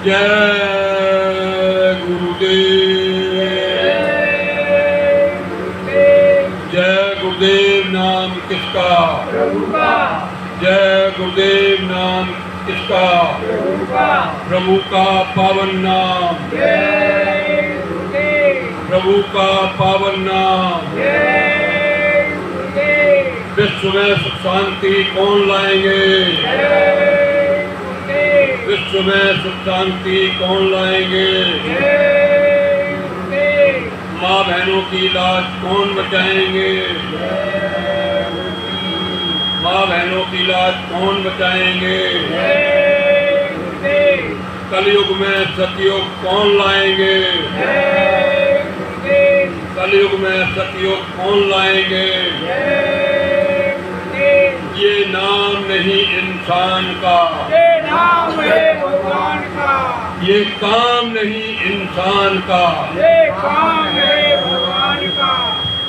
जय गुरुदेव। जय गुरुदेव नाम किसका? प्रभु का। जय गुरुदेव नाम किसका? प्रभु का। प्रभु का पावन नाम। जय गुरुदेव। प्रभु का पावन नाम। जय गुरुदेव। विश्व में सुख शांति कौन लाएंगे? जय गुरुदेव। विश्व में सुख शांति कौन लाएंगे? जय गुरुदेव। माँ बहनों की लाज कौन बचाएंगे? माँ बहनों की लाज कौन बचाएंगे? जय गुरुदेव। कलयुग में सतयुग कौन लाएंगे? जय गुरुदेव। कलयुग में सतयुग कौन लाएंगे? जय गुरुदेव। ये नाम नहीं इंसान का, ये नाम है भगवान का। ये काम नहीं इंसान का। ये काम है भगवान का।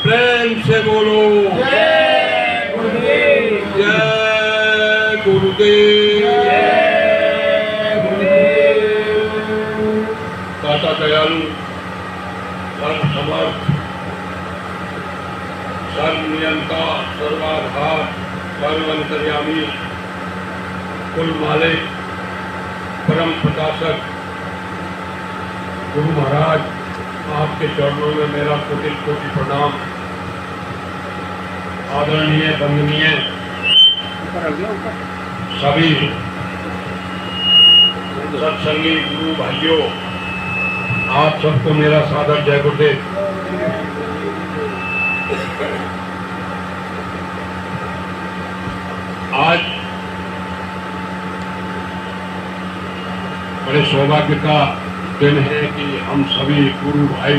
प्रेम से बोलो जय गुरुदेव। जय गुरुदेव। जय गुरुदेव। दाता दयालु, सर्व समर्थ, सर्व नियंता, सर्वाधार, सर्व अंतर्यामी, कुल मालिक, परम प्रकाशक गुरु महाराज, आपके चरणों में मेरा कोटि कोटि प्रणाम। आदरणीय वंदनीय सभी सत्संगी गुरु भाइयों, आप सबको मेरा सादर जय गुरुदेव। आज बड़े सौभाग्य का दिन है कि हम सभी गुरु भाई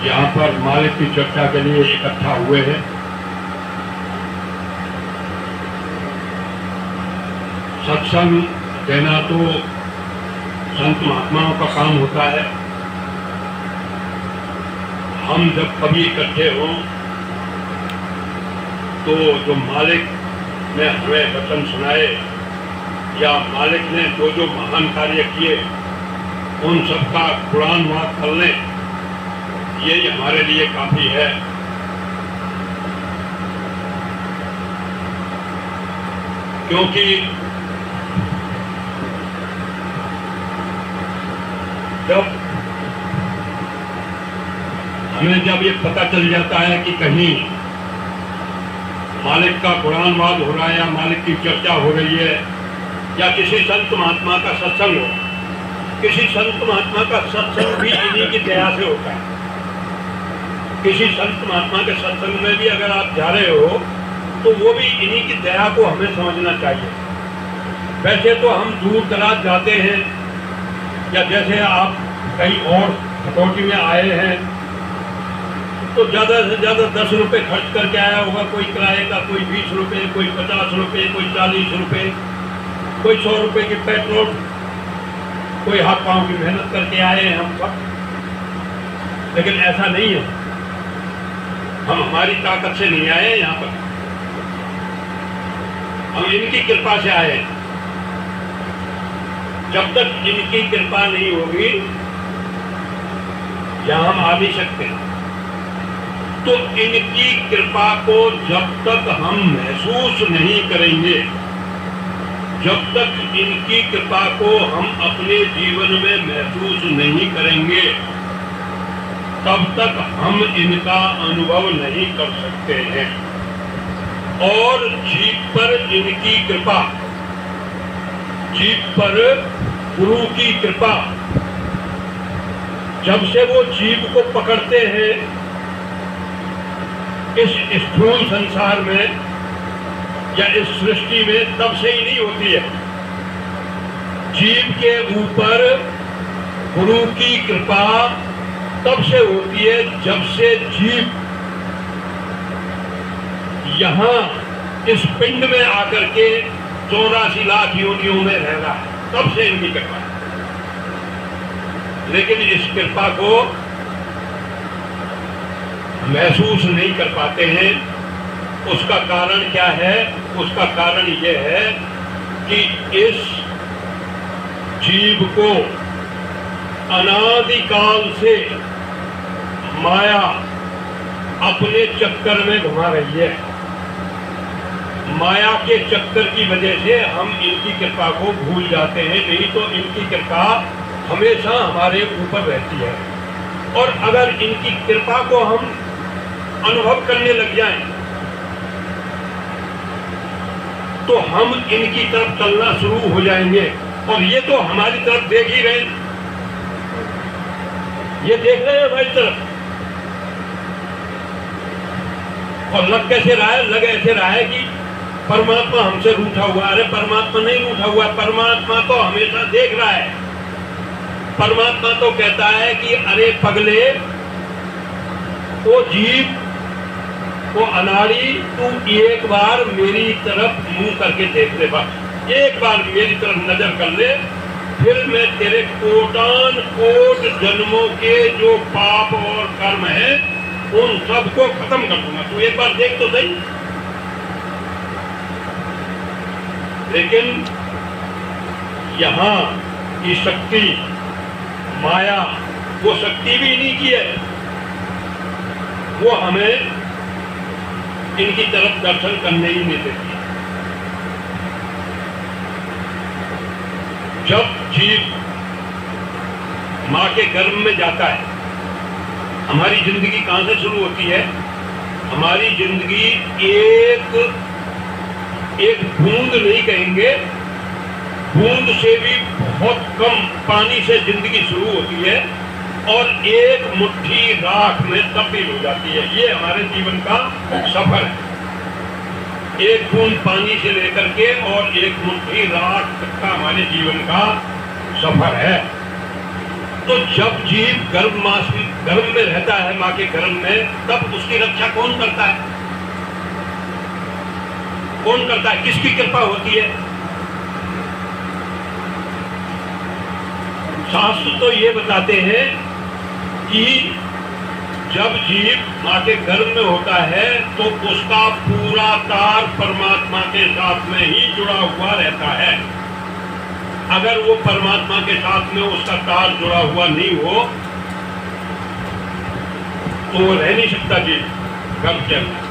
यहाँ पर मालिक की चर्चा के लिए इकट्ठा हुए हैं। सत्संग देना तो संत महात्माओं का काम होता है। हम जब कभी इकट्ठे हों तो जो मालिक ने हमें वचन सुनाए या मालिक ने जो जो महान कार्य किए उन सबका गुणानुवाद कर लें, ये हमारे लिए काफी है। क्योंकि जब ये पता चल जाता है कि कहीं मालिक का गुणानुवाद हो रहा है या मालिक की चर्चा हो रही है या किसी संत महात्मा का सत्संग हो, किसी संत महात्मा का सत्संग भी इन्हीं की दया से होता है। किसी संत महात्मा के सत्संग में भी अगर आप जा रहे हो तो वो भी इन्हीं की दया को हमें समझना चाहिए। वैसे तो हम दूर दराज जाते हैं या जैसे आप कहीं और कटौती में आए हैं तो ज़्यादा से ज़्यादा 10 रुपये खर्च करके आया होगा, कोई किराए का, कोई 20 रुपये, कोई 50 रुपये, कोई 40 रुपये, कोई 100 रुपये की पेट्रोल, कोई हाथ पांव की मेहनत करके आए हैं हम सब। लेकिन ऐसा नहीं है, हम हमारी ताकत से नहीं आए हैं यहाँ पर, हम इनकी कृपा से आए हैं। जब तक इनकी कृपा नहीं होगी यहाँ हम आ नहीं सकते। तो इनकी कृपा को जब तक हम महसूस नहीं करेंगे, जब तक इनकी कृपा को हम अपने जीवन में महसूस नहीं करेंगे, तब तक हम इनका अनुभव नहीं कर सकते हैं। और जीव पर इनकी कृपा, जीव पर गुरु की कृपा, जब से वो जीव को पकड़ते हैं इस स्थूल संसार में या इस सृष्टि में, तब से ही नहीं होती है। जीव के ऊपर गुरु की कृपा तब से होती है जब से जीव यहाँ इस पिंड में आकर के 84 लाख योनियों में रह रहा है, तब से इनकी कृपा है। लेकिन इस कृपा को महसूस नहीं कर पाते हैं। उसका कारण क्या है? उसका कारण यह है कि इस जीव को अनादिकाल से माया अपने चक्कर में घुमा रही है। माया के चक्कर की वजह से हम इनकी कृपा को भूल जाते हैं, नहीं तो इनकी कृपा हमेशा हमारे ऊपर रहती है। और अगर इनकी कृपा को हम अनुभव करने लग जाएं, तो हम इनकी तरफ चलना शुरू हो जाएंगे। और ये तो हमारी तरफ देख ही रहे, ये देख रहे हैं हमारी तरफ। और लग कैसे रहा है? लग ऐसे रहा है कि परमात्मा हमसे रूठा हुआ। अरे परमात्मा नहीं रूठा हुआ, परमात्मा तो हमेशा देख रहा है। परमात्मा तो कहता है कि अरे पगले, वो जीव, वो अनाड़ी, तू एक बार मेरी तरफ मुंह करके देख ले, बस एक बार मेरी तरफ नजर कर ले, फिर मैं तेरे कोटान कोट जन्मों के जो पाप और कर्म है उन सबको खत्म कर दूंगा। तू एक बार देख तो सही। लेकिन यहां की शक्ति माया, वो शक्ति भी इन्हीं की है। वो हमें इनकी तरफ दर्शन करने ही नहीं देती। जब जीव मां के गर्भ में जाता है, हमारी जिंदगी कहां से शुरू होती है? हमारी जिंदगी एक बूंद नहीं कहेंगे, बूंद से भी बहुत कम पानी से जिंदगी शुरू होती है और एक मुट्ठी राख में तब्दील हो जाती है। ये हमारे जीवन का सफर है। एक बूंद पानी से लेकर के और एक मुट्ठी राख तक का हमारे जीवन का सफर है। तो जब जीव गर्भ में रहता है, माँ के गर्भ में, तब उसकी रक्षा कौन करता है? कौन करता है? किसकी कृपा होती है? शास्त्र तो ये बताते हैं कि जब जीव माँ के गर्भ में होता है तो उसका पूरा तार परमात्मा के साथ में ही जुड़ा हुआ रहता है। अगर वो परमात्मा के साथ में उसका तार जुड़ा हुआ नहीं हो तो वो रह नहीं सकता जीव गर्भ के अंदर।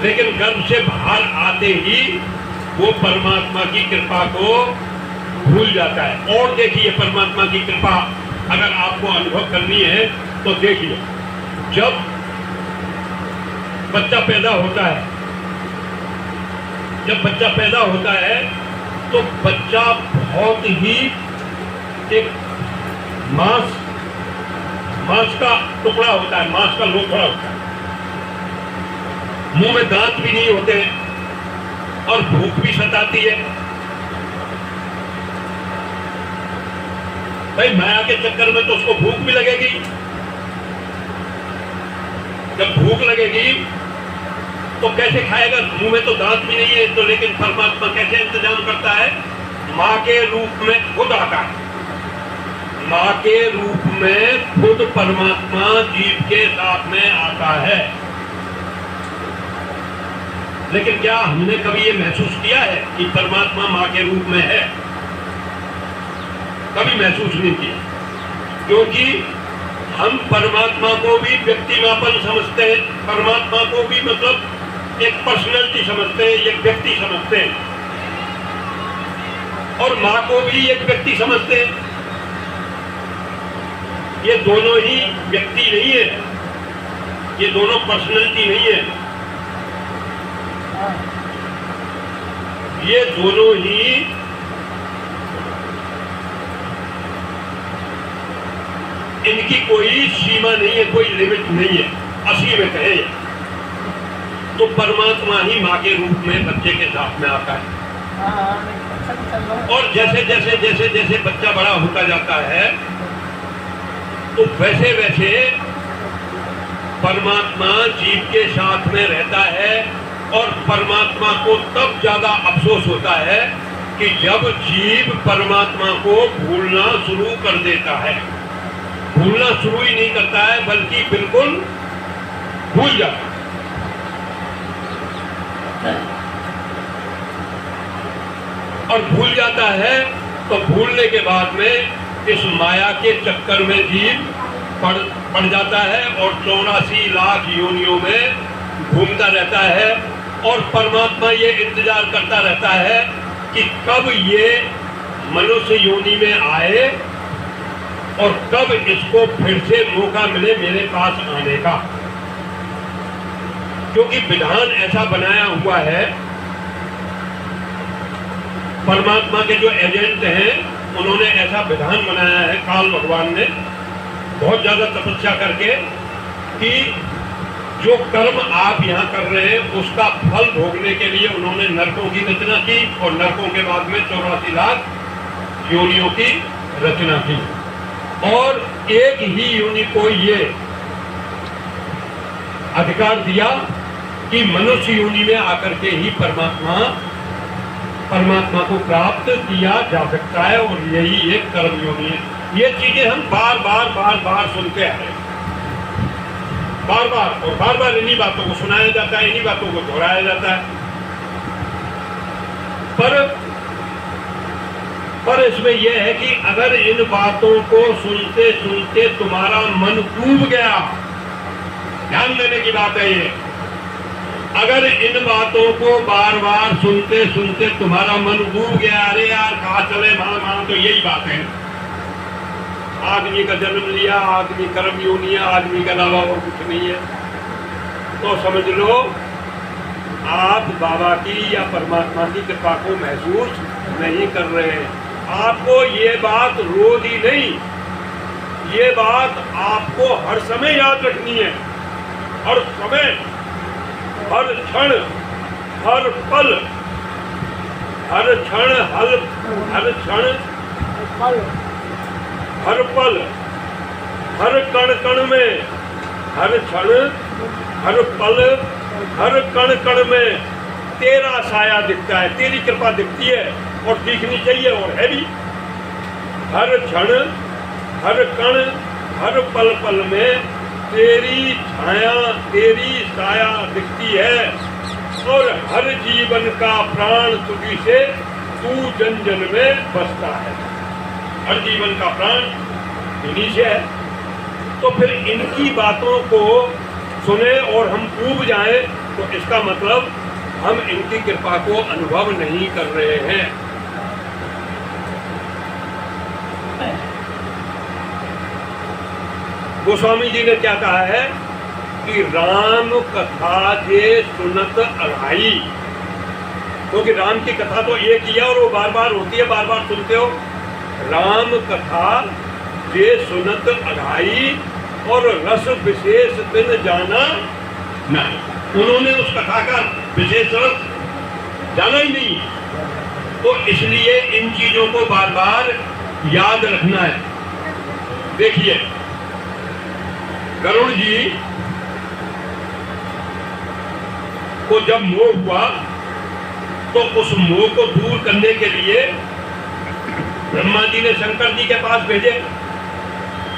लेकिन गर्भ से बाहर आते ही वो परमात्मा की कृपा को भूल जाता है। और देखिए, परमात्मा की कृपा अगर आपको अनुभव करनी है तो देखिए, जब बच्चा पैदा होता है, जब बच्चा पैदा होता है तो बच्चा बहुत ही एक मांस का टुकड़ा होता है, मांस का लोथड़ा होता है। मुंह में दांत भी नहीं होते और भूख भी सताती है। भाई माया के चक्कर में तो उसको भूख भी लगेगी। जब भूख लगेगी तो कैसे खाएगा? मुंह में तो दांत भी नहीं है। तो लेकिन परमात्मा कैसे इंतजाम करता है? माँ के रूप में खुद आता है। माँ के रूप में खुद परमात्मा जीव के साथ में आता है। लेकिन क्या हमने कभी ये महसूस किया है कि परमात्मा माँ के रूप में है? कभी महसूस नहीं किया, क्योंकि हम परमात्मा को भी व्यक्तिमापन समझते हैं, परमात्मा को भी मतलब एक पर्सनैलिटी समझते हैं, एक व्यक्ति समझते हैं, और माँ को भी एक व्यक्ति समझते हैं। ये दोनों ही व्यक्ति नहीं है, ये दोनों पर्सनैलिटी नहीं है, ये दोनों ही इनकी कोई सीमा नहीं है, कोई लिमिट नहीं है, असीमित है। तो परमात्मा ही माँ के रूप में बच्चे के साथ में आता है। और जैसे जैसे जैसे जैसे बच्चा बड़ा होता जाता है तो वैसे वैसे परमात्मा जीव के साथ में रहता है। और परमात्मा को तब ज्यादा अफसोस होता है कि जब जीव परमात्मा को भूलना शुरू कर देता है। भूलना शुरू ही नहीं करता है, बल्कि बिल्कुल भूल जाता है। और भूल जाता है तो भूलने के बाद में इस माया के चक्कर में जीव पड़ जाता है और 84 लाख योनियों में घूमता रहता है। और परमात्मा ये इंतजार करता रहता है कि कब ये मनुष्य योनि में आए और कब इसको फिर से मौका मिले मेरे पास आने का, क्योंकि विधान ऐसा बनाया हुआ है। परमात्मा के जो एजेंट हैं उन्होंने ऐसा विधान बनाया है, काल भगवान ने बहुत ज्यादा तपस्या करके, कि जो कर्म आप यहाँ कर रहे हैं उसका फल भोगने के लिए उन्होंने नरकों की रचना की और नरकों के बाद में 84 लाख योनियों की रचना की। और एक ही योनि को ये अधिकार दिया कि मनुष्य योनि में आकर के ही परमात्मा को प्राप्त किया जा सकता है, और यही एक कर्म योनि है। ये चीजें हम बार बार सुनते आ रहे हैं, बार बार इन्हीं बातों को सुनाया जाता है, इन्हीं बातों को दोहराया जाता है। पर इसमें यह है कि अगर इन बातों को सुनते सुनते तुम्हारा मन डूब गया, ध्यान देने की बात है ये, अगर इन बातों को बार बार सुनते सुनते तुम्हारा मन डूब गया, अरे यार कहाँ चले वहां, तो यही बात है, आदमी का जन्म लिया, आदमी कर्म योनि है, आदमी के अलावा और कुछ नहीं है, तो समझ लो आप बाबा की या परमात्मा की कृपा को महसूस नहीं कर रहे हैं। आपको ये बात रोज ही नहीं, ये बात आपको हर समय याद रखनी है, हर समय, हर क्षण, हर पल, हर क्षण, हर क्षण, हर पल, हर कण कण में, हर क्षण, हर पल, हर कण कण में तेरा साया दिखता है, तेरी कृपा दिखती है और दिखनी चाहिए और है भी। हर क्षण, हर कण, हर पल पल में तेरी छाया, तेरी साया दिखती है, और हर जीवन का प्राण तुझी से तू जन जन में बसता है। हर जीवन का प्राण इन्हीं से है। तो फिर इनकी बातों को सुने और हम डूब जाएं, तो इसका मतलब हम इनकी कृपा को अनुभव नहीं कर रहे हैं। गोस्वामी जी ने क्या कहा है कि राम कथा जे सुनत अघाई, क्योंकि राम की कथा तो एक ही है और वो बार बार होती है, बार बार सुनते हो। राम कथा जे सुनत अघाई और रस विशेष बिन जाना नहीं, उन्होंने उस कथा का विशेष रस जाना ही नहीं, तो इसलिए इन चीजों को बार बार याद रखना है। देखिए गरुड़ जी को जब मोह हुआ तो उस मोह को दूर करने के लिए ब्रह्मा जी ने शंकर जी के पास भेजे।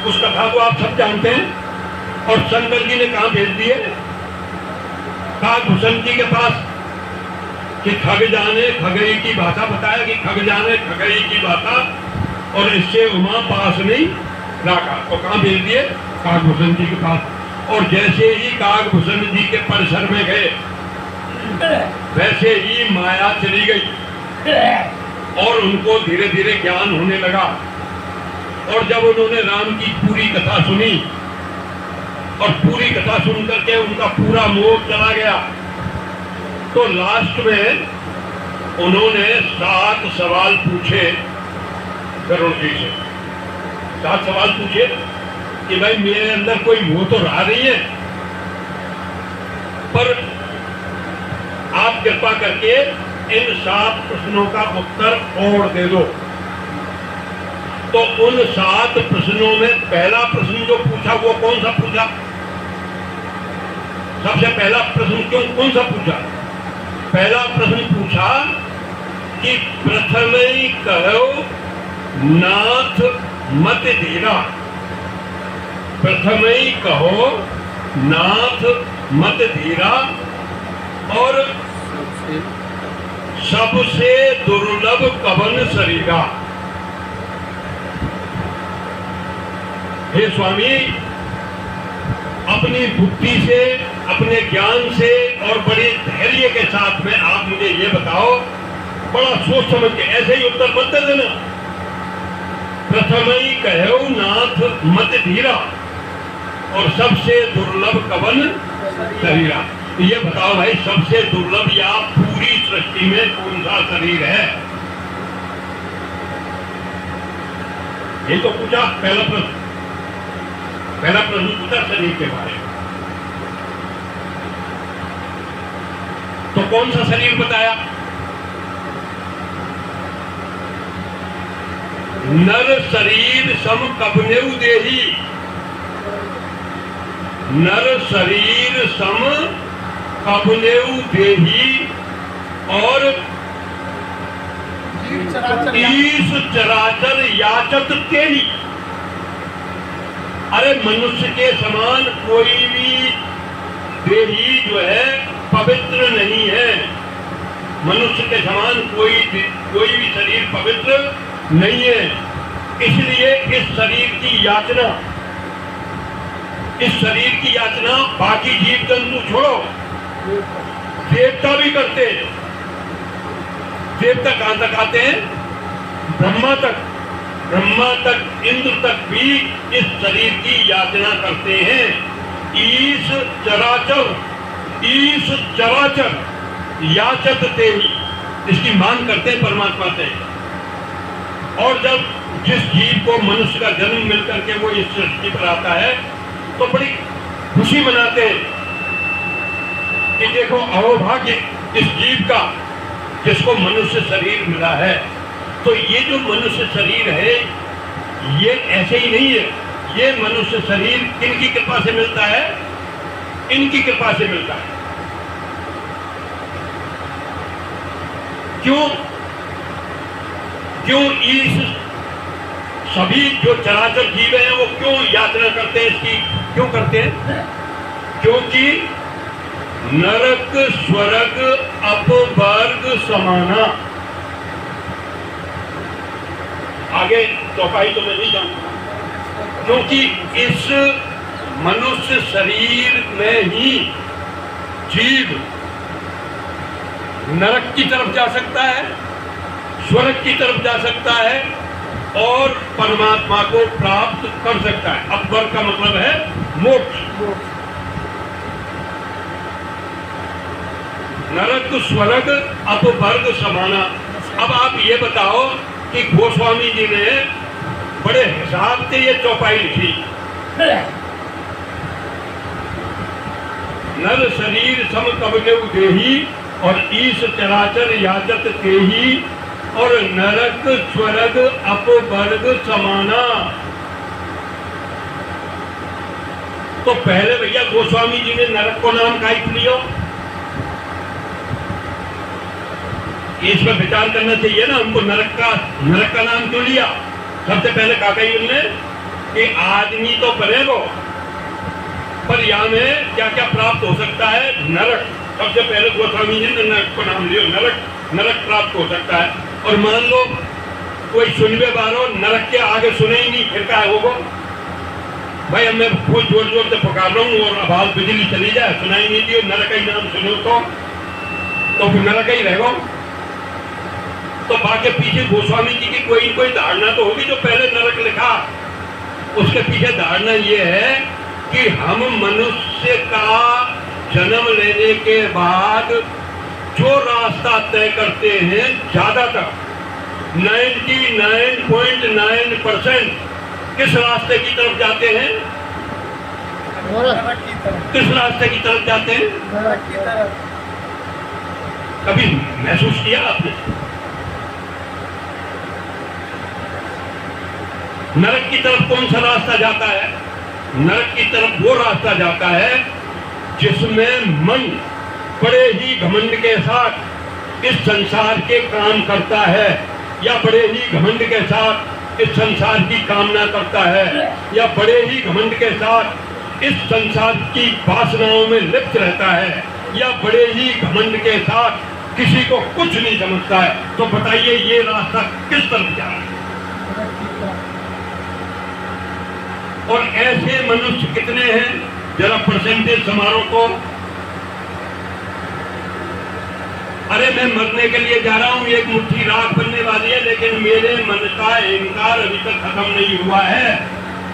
उस कथा को आप सब जानते हैं। और शंकर जी ने कहा भेज दिए? काकभूषण जी के पास कि खग जाने खगई की भाषा बताया कि खग जाने खगई की भाषा और इससे उमा पास नहीं रखा। तो कहाँ भेज दिए? काकभूषण जी के पास। और जैसे ही काकभूषण जी के परिसर में गए वैसे ही माया चली गई और उनको धीरे धीरे ज्ञान होने लगा। और जब उन्होंने राम की पूरी कथा सुनी और पूरी कथा सुन करके उनका पूरा मोह चला गया, तो लास्ट में उन्होंने 7 सवाल पूछे गरुड़ जी से। 7 सवाल पूछे कि भाई मेरे अंदर कोई मोह तो रहा नहीं है, पर आप कृपा करके इन 7 प्रश्नों का उत्तर और दे दो। तो उन 7 प्रश्नों में पहला प्रश्न जो पूछा वो कौन सा पूछा? सबसे पहला प्रश्न कौन सा पूछा? पहला प्रश्न पूछा कि प्रथम ही कहो नाथ मत धीरा। प्रथम ही कहो नाथ मत धीरा और सबसे दुर्लभ कवन शरीरा। हे स्वामी, अपनी बुद्धि से, अपने ज्ञान से और बड़े धैर्य के साथ में आप मुझे ये बताओ, बड़ा सोच समझ के, ऐसे ही उत्तर मत दे देना। प्रथम ही कहो नाथ मत धीरा, और सबसे दुर्लभ कवन शरीरा। ये बताओ भाई, सबसे दुर्लभ या पूरी सृष्टि में कौन सा शरीर है? ये तो पूछा पहला प्रश्न पूछा शरीर के बारे में। तो कौन सा शरीर बताया? नर शरीर सम कबनेउ देही। नर शरीर सम कबनेउ देही और ईश चराचर याचत तेही। अरे मनुष्य के समान कोई भी देही जो है पवित्र नहीं है। मनुष्य के समान कोई भी शरीर पवित्र नहीं है। इसलिए इस शरीर की याचना बाकी जीव जंतु छोड़ो, देवता भी करते हैं। देवता कहां तक आते हैं? ब्रह्मा तक, इंद्र तक भी इस शरीर की याचना करते हैं। ईश चराचर याचत तेही, इसकी मांग करते हैं परमात्मा से। और जब जिस जीव को मनुष्य का जन्म मिलकर के वो इस सृष्टि पर आता है तो बड़ी खुशी मनाते हैं कि देखो अहोभाग्य इस जीव का, जिसको मनुष्य शरीर मिला है। तो ये जो मनुष्य शरीर है ये ऐसे ही नहीं है। ये मनुष्य शरीर किनकी कृपा से मिलता है? इनकी कृपा से मिलता है। क्यों इस सभी जो चराचर जीव हैं वो क्यों याचना करते हैं? इसकी क्यों करते हैं? क्योंकि नरक स्वर्ग अपवर्ग समाना। आगे चौपाई तो मैं नहीं जानता, क्योंकि इस मनुष्य शरीर में ही जीव नरक की तरफ जा सकता है, स्वर्ग की तरफ जा सकता है और परमात्मा को प्राप्त कर सकता है। अपवर्ग का मतलब है मोक्ष। नरक स्वर्ग अपवर्ग समाना। अब आप ये बताओ कि गोस्वामी जी ने बड़े हिसाब से ये चौपाई लिखी। नर शरीर सम कबनेउ देही और ईश चराचर याचत तेही और नरक स्वर्ग अपवर्ग समाना। तो पहले भैया गोस्वामी जी ने नरक को नाम काहे लिया? इस पर विचार करना चाहिए ना हमको। नरक का नाम क्यों लिया? सबसे पहले काकाई ने कि आदमी तो बनेगो, पर यहाँ में क्या क्या प्राप्त हो सकता है? नरक। सबसे पहले गोस्वामी जी ने नरक को नाम लिया। नरक प्राप्त हो सकता है। और मान लो कोई सुनवे बारो नरक के आगे सुने ही नहीं, फिर क्या होगा भाई? मैं खूब जोर जोर से पुकार रहा हूँ और आवाज बिजली चली जाए, सुनाई नहीं दी, नरक ही नाम सुनो तो फिर नरक ही रहेगा। तो बाकी पीछे गोस्वामी जी की कोई धारणा तो होगी। जो पहले नरक लिखा उसके पीछे धारणा ये है कि हम मनुष्य का जन्म लेने के बाद जो रास्ता तय करते हैं, ज्यादातर 99.9% किस रास्ते की तरफ जाते हैं? किस रास्ते की तरफ जाते हैं? कभी महसूस किया आपने? नरक की तरफ कौन सा रास्ता जाता है? नरक की तरफ वो रास्ता जाता है जिसमें मन बड़े ही घमंड के साथ इस संसार के काम करता है, या बड़े ही घमंड के साथ इस संसार की कामना करता है, या बड़े ही घमंड के साथ इस संसार की वासनाओं में लिप्त रहता है, या बड़े ही घमंड के साथ किसी को कुछ नहीं समझता है। तो बताइए ये रास्ता किस तरफ जा रहा है? और ऐसे मनुष्य कितने हैं? जरा परसेंटेज समारोह को। अरे मैं मरने के लिए जा रहा हूं, एक मुट्ठी राख बनने वाली है, लेकिन मेरे मन का इंकार अभी तक खत्म नहीं हुआ है।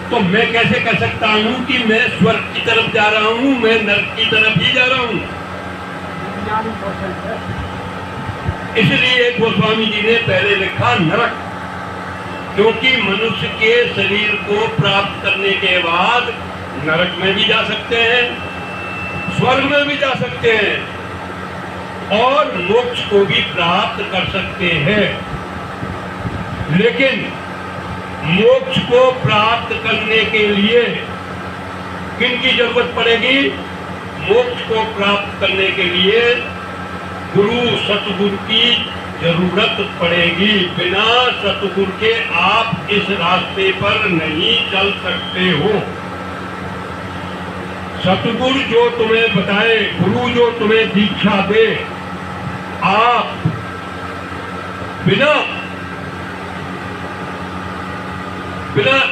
तो मैं कैसे कह सकता हूं कि मैं स्वर्ग की तरफ जा रहा हूं? मैं नरक की तरफ ही जा रहा हूं। इसलिए गोस्वामी जी ने पहले लिखा नरक, क्योंकि मनुष्य के शरीर को प्राप्त करने के बाद नरक में भी जा सकते हैं, स्वर्ग में भी जा सकते हैं और मोक्ष को भी प्राप्त कर सकते हैं। लेकिन मोक्ष को प्राप्त करने के लिए किन की जरूरत पड़ेगी? मोक्ष को प्राप्त करने के लिए गुरु सतगुरु की जरूरत पड़ेगी। बिना सतगुरु के आप इस रास्ते पर नहीं चल सकते हो। सतगुरु जो तुम्हें बताए, गुरु जो तुम्हें दीक्षा दे, आप बिना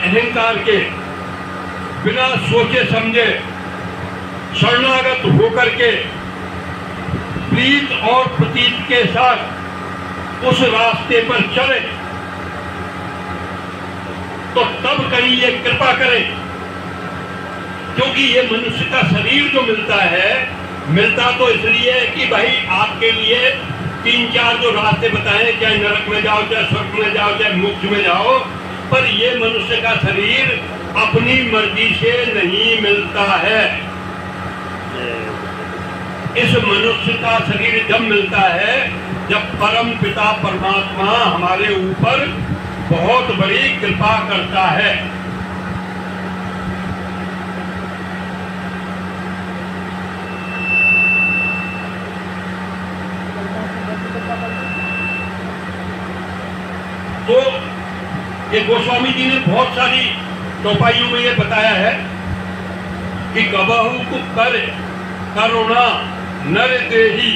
अहंकार के, बिना सोचे समझे, शरणागत होकर के प्रीत और प्रतीत के साथ उस रास्ते पर चले, तो तब कहीं ये कृपा करें। क्योंकि ये मनुष्य का शरीर जो मिलता है, मिलता तो इसलिए कि भाई आपके लिए 3-4 जो रास्ते बताए, चाहे नरक में जाओ, चाहे स्वर्ग में जाओ, चाहे मोक्ष में जाओ, पर ये मनुष्य का शरीर अपनी मर्जी से नहीं मिलता है। इस मनुष्य का शरीर जब मिलता है जब परम पिता परमात्मा हमारे ऊपर बहुत बड़ी कृपा करता है। तो ये गोस्वामी जी ने बहुत सारी चौपाइयों में ये बताया है कि कबहु कर करुणा नर देही,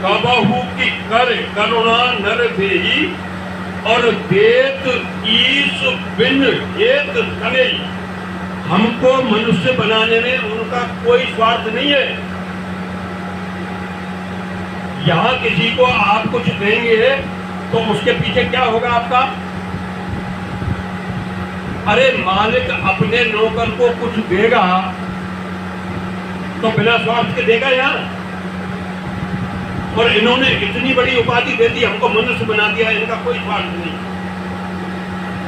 कबहु की कर करुणा नर देही, और देत ईश बिन हेत तने। हमको मनुष्य बनाने में उनका कोई स्वार्थ नहीं है। यहाँ किसी को आप कुछ देंगे तो उसके पीछे क्या होगा आपका? अरे मालिक अपने नौकर को कुछ देगा तो बिना स्वार्थ के देगा यार। और इन्होंने इतनी बड़ी उपाधि दे दी, हमको मनुष्य बना दिया, इनका कोई स्वार्थ नहीं।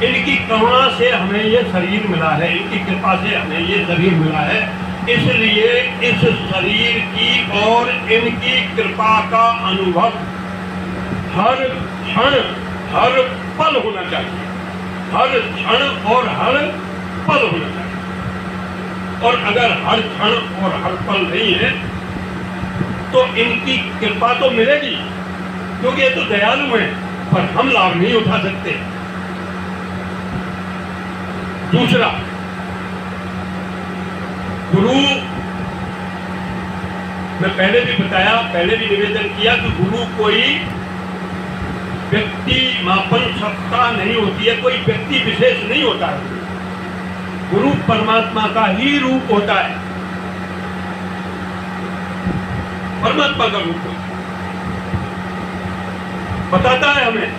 इनकी करुणा से हमें ये शरीर मिला है, इनकी कृपा से हमें ये शरीर मिला है। इसलिए इस शरीर की और इनकी कृपा का अनुभव हर क्षण हर पल होना चाहिए, हर क्षण और हर पल होना चाहिए। और अगर हर क्षण और हर पल नहीं है तो इनकी कृपा तो मिलेगी, क्योंकि ये तो दयालु हैं, पर हम लाभ नहीं उठा सकते। दूसरा, गुरु, मैं पहले भी बताया, पहले भी निवेदन किया कि गुरु कोई व्यक्ति मापन सत्ता नहीं होती है, कोई व्यक्ति विशेष नहीं होता है। गुरु परमात्मा का ही रूप होता है, परमात्मा का रूप होता है। बताता है हमें,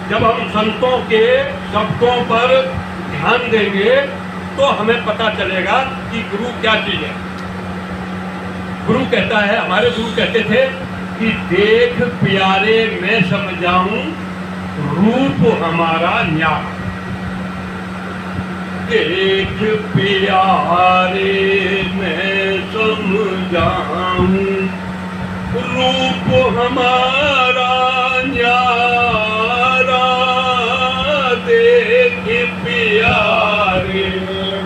जब हम संतों के शब्दों पर ध्यान देंगे तो हमें पता चलेगा कि गुरु क्या चीज है। गुरु कहता है, हमारे गुरु कहते थे कि देख प्यारे मैं समझाऊं रूप हमारा न्याय। देख प्यारे मैं समझाऊं रूप हमारा न्यारा। देख प्यारे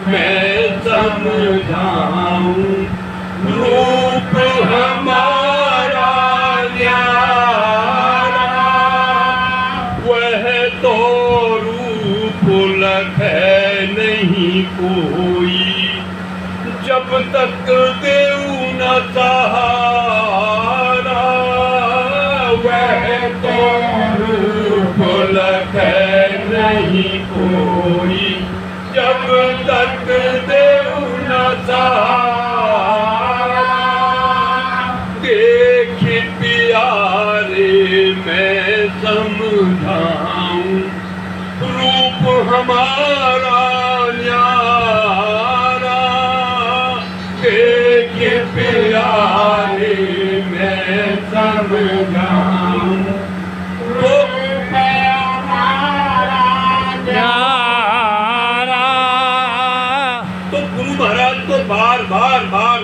मैं समझाऊं रूप हमारा न्यारा। वह तो रूप लखै नहीं कोई, जब तक देऊ न सहारा। वह तो रूप लखै नहीं कोई, जब तक देव न सहारा। देख प्यारे मैं समझाऊं, रूप हमारा न्यारा। देख प्यारे मैं समझाऊं, रूप हमारा न्यारा। तो गुरु महाराज तो बार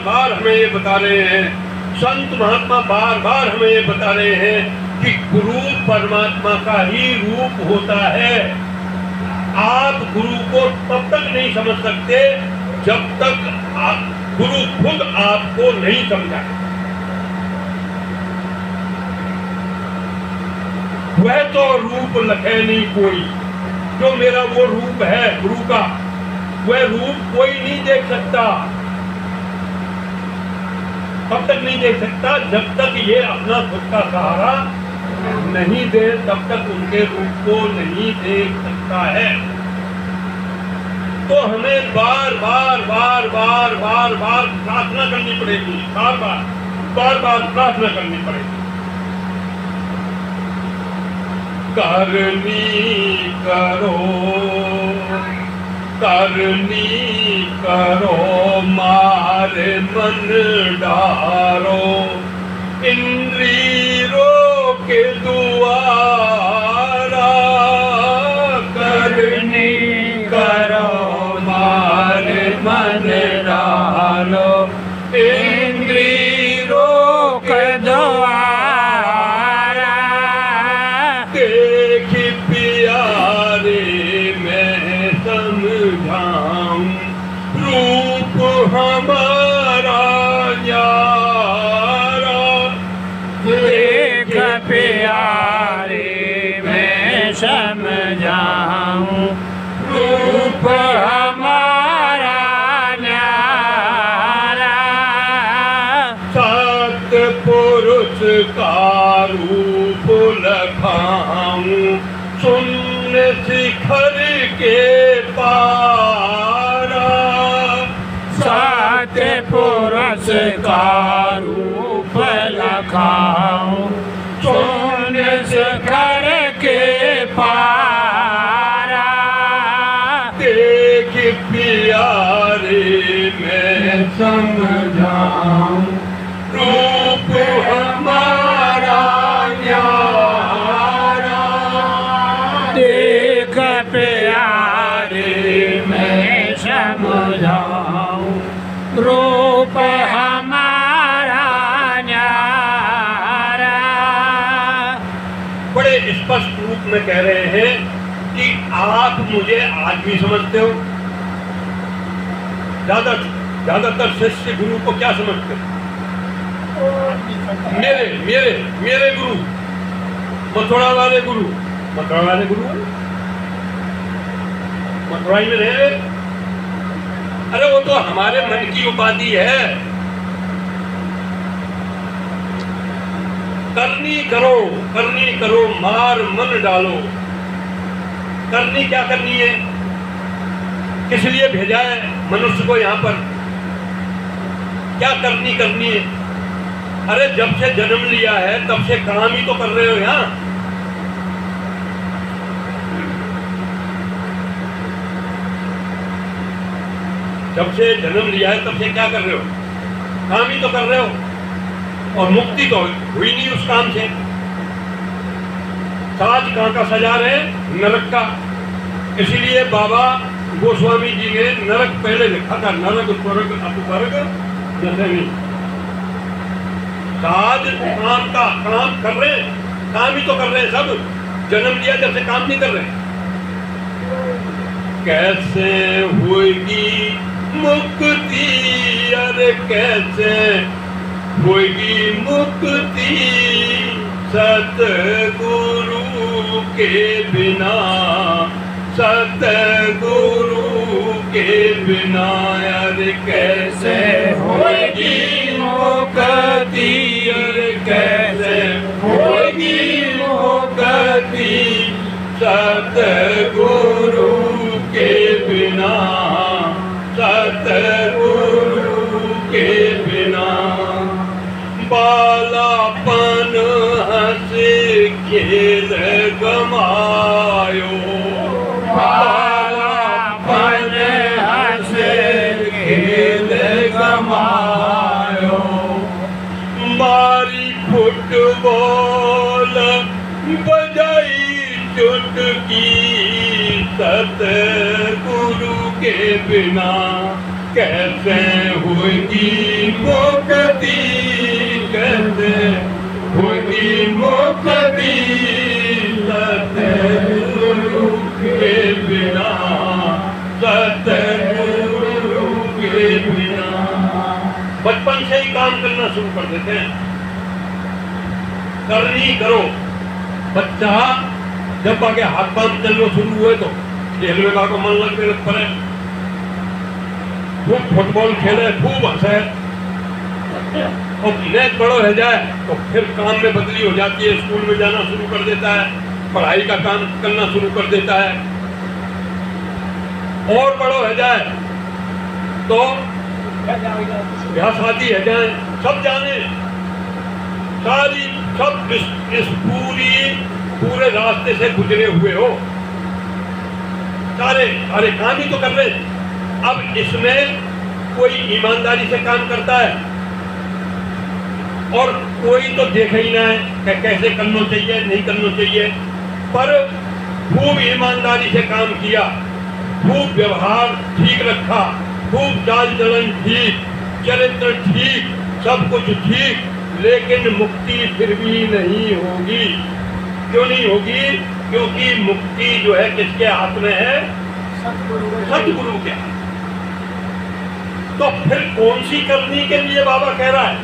बार हमें ये बता रहे हैं, संत महात्मा बार बार हमें ये बता रहे हैं कि गुरु परमात्मा का ही रूप होता है। आप गुरु को तब तक नहीं समझ सकते जब तक गुरु खुद आपको नहीं समझाए। वह तो रूप लखे नहीं कोई, जो मेरा वो रूप है गुरु का, वह रूप कोई नहीं देख सकता। तब तक नहीं देख सकता जब तक ये अपना खुद का सहारा नहीं दे, तब तक उनके रूप को नहीं देख सकता है। तो हमें बार बार प्रार्थना करनी पड़ेगी, बार बार प्रार्थना करनी पड़ेगी। करनी करो मारे मन डारो, इंद्रियों के द्वारा। करनी करो मारे मन डारो, इंद्रियों के द्वारा। देख प्यारे मैं समझाऊं, रूप हमारा न्यारा। देख प्यारे मैं समझाऊं, रूप हमारा न्यारा। सत्पुरुष का रूप लखाऊं, सुन शिखर के पारा। सत्पुरुष का रूप लखाऊं, सुन शिखर के पारा। देख प्यारे मैं समझाऊं, रूप हमारा न्यारा। देख प्यारे मैं समझाऊं, रूप हमारा न्यारा। बड़े स्पष्ट रूप में कह रहे हैं कि आप मुझे आदमी समझते हो। ज्यादातर शिष्य गुरु को क्या समझते हो? मेरे गुरु, मथुरा वाले गुरु, मथुराई में रहे। अरे वो तो हमारे मन की उपाधि है। करनी करो मार मन डालो। करनी क्या करनी है? किस लिए भेजा है मनुष्य को यहाँ पर? क्या करनी है? अरे जब से जन्म लिया है तब से काम ही तो कर रहे हो यहाँ। जब से जन्म लिया है तब से क्या कर रहे हो? काम ही तो कर रहे हो। और मुक्ति तो हुई नहीं उस काम से। साज कहाँ का सजा रहे? नरक का। इसलिए बाबा गोस्वामी जी ने नरक पहले लिखा था, नरक स्वर्ग अपवर्ग नहीं। साज काम का काम कर रहे, काम ही तो कर रहे हैं सब। जन्म लिया जब से काम नहीं कर रहे। कैसे होगी मुक्ति? अरे कैसे होगी मुक्ति सतगुरु के बिना? सतगुरु के बिना अरे कैसे होगी मुक्ति? अरे कैसे होगी सतगुरु के बिना, सतगुरु के बिना बालापन हंस खेल गमायो, बालापन हंस खेल गमायो। मारी फुटबॉल बजाई चुटकी, सतगुरु के बिना कैसे होगी मुक्ति, कैसे होगी मुक्ति। सतगुरु के बिना, सतगुरु के बिना। बचपन से ही काम करना शुरू कर देते हैं, करनी करो। बच्चा जब आगे हाथ पांव चलना शुरू हुए तो खेलने का को मन लगने लग पड़े, खूब फुटबॉल खेले, खूब हंसे, और नेक बड़ो रह जाए तो फिर काम में बदली हो जाती है, स्कूल में जाना शुरू कर देता है, पढ़ाई का काम करना शुरू कर देता है। और बड़ो रह जाए तो ब्याह शादी है जाए, सब जाने, सारी सब इस पूरे रास्ते से गुजरे हुए हो, सारे सारे काम ही तो कर रहे। अब इसमें कोई ईमानदारी से काम करता है और कोई तो देख ही ना है कि कैसे करना चाहिए नहीं करना चाहिए, पर खूब ईमानदारी से काम किया, खूब व्यवहार ठीक रखा, खूब चाल चलन ठीक, चरित्र ठीक, सब कुछ ठीक, लेकिन मुक्ति फिर भी नहीं होगी। क्यों नहीं होगी? क्योंकि मुक्ति जो है किसके हाथ में है? सतगुरु के हाथ। तो फिर कौन सी करनी के लिए बाबा कह रहा है?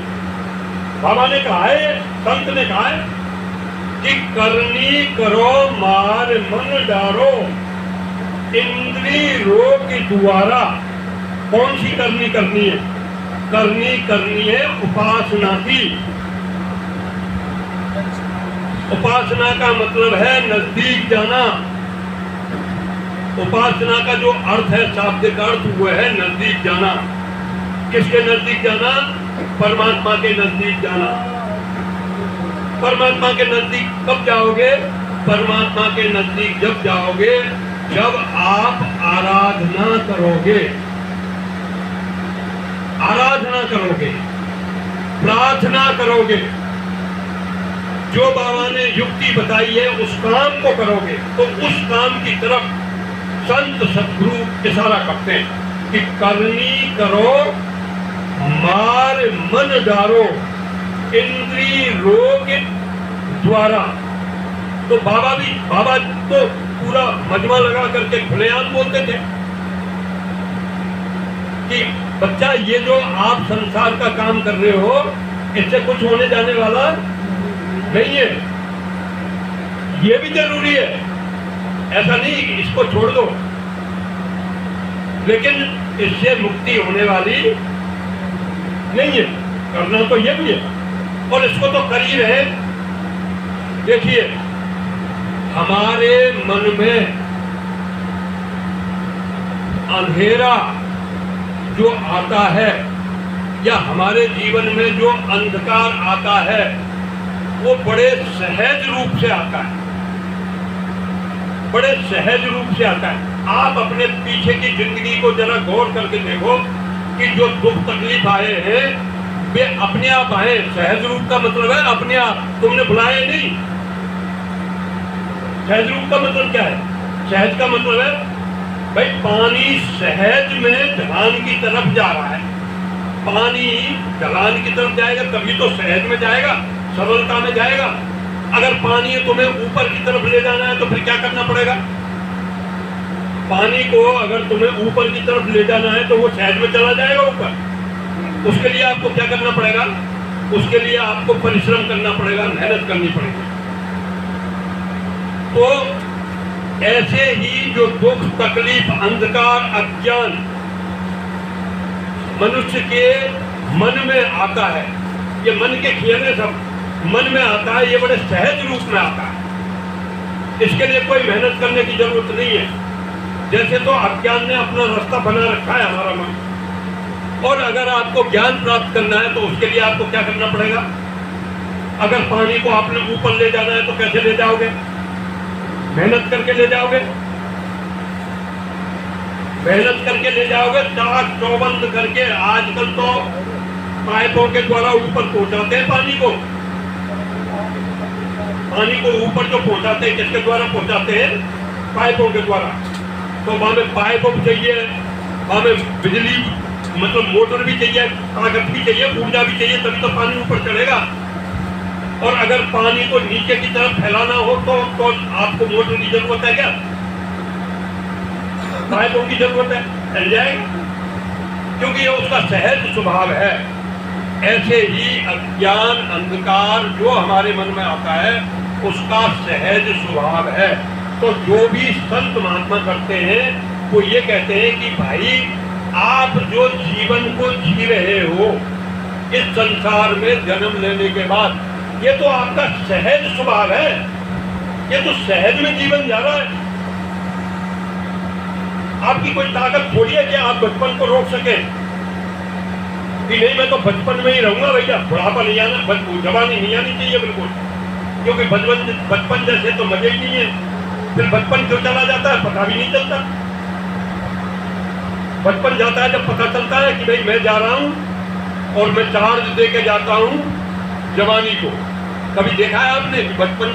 बाबा ने कहा है, संत ने कहा है कि करनी करो मार मन डारो, इंद्री रोग द्वारा। कौन सी करनी करनी है? करनी है उपासना की। उपासना का मतलब है नजदीक जाना। उपासना का जो अर्थ है, शाब्दिक अर्थ, वो है नजदीक जाना। किसके नजदीक जाना? परमात्मा के नजदीक जाना। परमात्मा के नजदीक कब जाओगे? परमात्मा के नजदीक जब जाओगे जब आप आराधना करोगे, आराधना करोगे, प्रार्थना करोगे, जो बाबा ने युक्ति बताई है उस काम को करोगे, तो उस काम की तरफ संत सद्गुरु इशारा करते हैं कि करनी करो मार मन डारो, इंद्री रोग द्वारा। तो बाबा तो पूरा मजमा लगा करके खुलेआम बोलते थे कि बच्चा ये जो आप संसार का काम कर रहे हो इससे कुछ होने जाने वाला नहीं है, ये भी जरूरी है, ऐसा नहीं इसको छोड़ दो, लेकिन इससे मुक्ति होने वाली नहीं है, करना तो ये भी है और इसको तो कर ही रहे। देखिए हमारे मन में अंधेरा जो आता है या हमारे जीवन में जो अंधकार आता है वो बड़े सहज रूप से आता है, बड़े सहज रूप से आता है। आप अपने पीछे की जिंदगी को जरा गौर करके देखो कि जो दुख तकलीफ आए हैं वे अपने आप आए। सहज रूप का मतलब है अपने आप, तुमने बुलाए नहीं। सहज रूप का मतलब क्या है? सहज का मतलब है भाई पानी सहज में ढलान की तरफ जा रहा है, पानी ढलान की तरफ जाएगा तभी तो सहज में जाएगा, सरलता में जाएगा। अगर पानी तुम्हें ऊपर की तरफ ले जाना है तो फिर क्या करना पड़ेगा? पानी को अगर तुम्हें ऊपर की तरफ ले जाना है तो वो सहज में चला जाएगा ऊपर। उसके लिए आपको क्या करना पड़ेगा? उसके लिए आपको परिश्रम करना पड़ेगा, मेहनत करनी पड़ेगी। तो ऐसे ही जो दुख तकलीफ अंधकार अज्ञान मनुष्य के मन में आता है, ये मन के खेलने सब मन में आता है, ये बड़े सहज रूप में आता है। इसके लिए कोई मेहनत करने की जरूरत नहीं है। जैसे तो अज्ञान ने अपना रास्ता बना रखा है हमारा मन, और अगर आपको ज्ञान प्राप्त करना है तो उसके लिए आपको क्या करना पड़ेगा? अगर पानी को आपने ऊपर ले जाना है तो कैसे ले जाओगे? मेहनत करके ले जाओगे, मेहनत करके ले जाओगे, चाक चौबंद करके। आजकल तो पाइपों के द्वारा ऊपर पहुंचाते हैं पानी को ऊपर जो पहुंचाते हैं, किसके द्वारा पहुंचाते हैं? पाइपों के द्वारा। तो वहां में पाइप चाहिए, वहां में बिजली मतलब मोटर भी चाहिए, ताकत भी चाहिए, ऊर्जा भी चाहिए, तभी तो पानी ऊपर चढ़ेगा। और अगर पानी को नीचे की तरफ फैलाना हो तो आपको मोटर की जरूरत है क्या? पाइपों की जरूरत है? फैल जाएगा, क्योंकि ये उसका सहज स्वभाव है। ऐसे ही अज्ञान अंधकार जो हमारे मन में आता है उसका सहज स्वभाव है। तो जो भी संत महात्मा करते हैं वो ये कहते हैं कि भाई आप जो जीवन को जी रहे हो इस संसार में जन्म लेने के बाद, ये तो आपका सहज स्वभाव है, ये तो सहज में जीवन जा रहा है। आपकी कोई ताकत थोड़ी है कि आप बचपन को रोक सके कि नहीं मैं तो बचपन में ही रहूंगा भैया, बुढ़ापा नहीं आना, जवानी नहीं आनी चाहिए बिल्कुल, क्योंकि बचपन जैसे तो मजे ही नहीं है। फिर बचपन क्यों चला जाता है पता भी नहीं चलता। बचपन जाता है जब पता चलता है कि भाई मैं जा रहा हूं और मैं चार्ज दे के जाता हूं जवानी को। कभी देखा है आपने कि बचपन